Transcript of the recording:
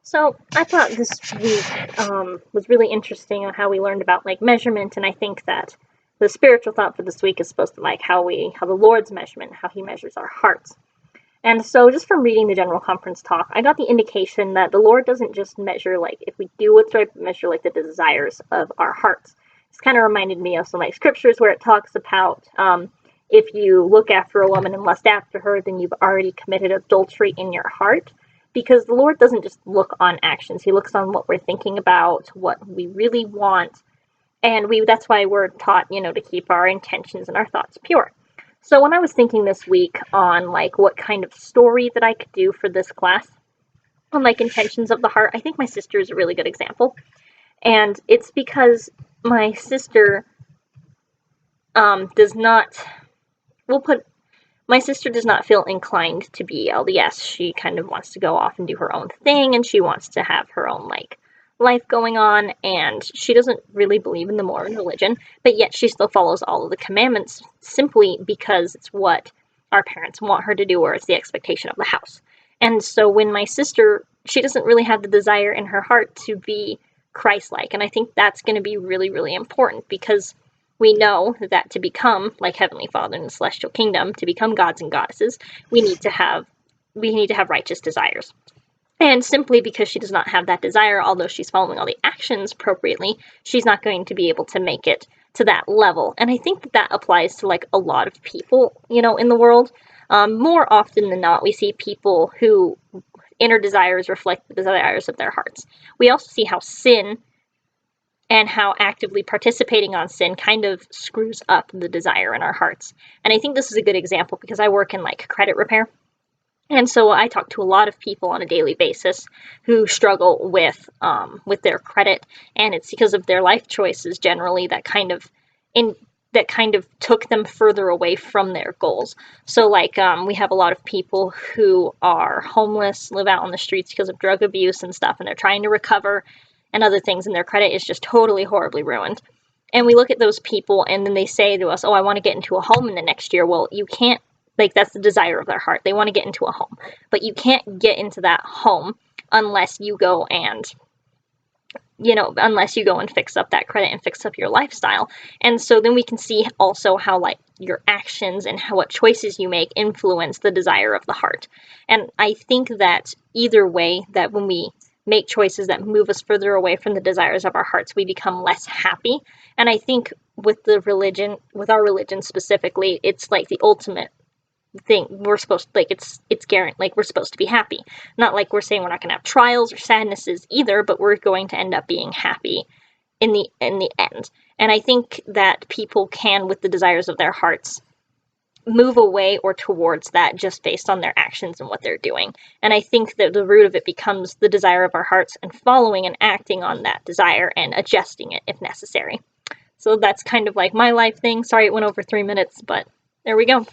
So I thought this week was really interesting on how we learned about like measurement, and I think that the spiritual thought for this week is supposed to like how the Lord's measurement, how He measures our hearts. And so just from reading the general conference talk, I got the indication that the Lord doesn't just measure like if we do what's right, but measure like the desires of our hearts. This kind of reminded me of some like scriptures where it talks about if you look after a woman and lust after her, then you've already committed adultery in your heart. Because the Lord doesn't just look on actions; He looks on what we're thinking about, what we really want, and that's why we're taught, to keep our intentions and our thoughts pure. So when I was thinking this week on like what kind of story that I could do for this class on like intentions of the heart, I think my sister is a really good example. And it's because my sister does not we'll put my sister does not feel inclined to be LDS. She kind of wants to go off and do her own thing, and she wants to have her own like life going on, and she doesn't really believe in the Mormon religion, but yet she still follows all of the commandments simply because it's what our parents want her to do, or it's the expectation of the house. And so when my sister, she doesn't really have the desire in her heart to be Christ-like, and I think that's going to be really, really important because we know that to become like Heavenly Father in the celestial kingdom, to become gods and goddesses, we need to have righteous desires. And simply because she does not have that desire, although she's following all the actions appropriately, she's not going to be able to make it to that level. And I think that applies to like a lot of people, in the world. More often than not, we see people who inner desires reflect the desires of their hearts. We also see how sin and how actively participating on sin kind of screws up the desire in our hearts. And I think this is a good example because I work in like credit repair. And so I talk to a lot of people on a daily basis who struggle with their credit, and it's because of their life choices generally that kind of took them further away from their goals. So like we have a lot of people who are homeless, live out on the streets because of drug abuse and stuff, and they're trying to recover and other things, and their credit is just totally horribly ruined. And we look at those people, and then they say to us, "Oh, I want to get into a home in the next year." Well, you can't. Like, that's the desire of their heart. They want to get into a home. But you can't get into that home unless you go and, fix up that credit and fix up your lifestyle. And so then we can see also how, like, your actions and what choices you make influence the desire of the heart. And I think that either way, that when we make choices that move us further away from the desires of our hearts, we become less happy. And I think with our religion specifically, it's like the ultimate thing. We're supposed to, like, it's guaranteed, like, we're supposed to be happy. Not like we're saying we're not going to have trials or sadnesses either, but we're going to end up being happy in the end. And I think that people can, with the desires of their hearts, move away or towards that just based on their actions and what they're doing. And I think that the root of it becomes the desire of our hearts and following and acting on that desire and adjusting it if necessary. So that's kind of like my life thing. Sorry it went over 3 minutes, but there we go.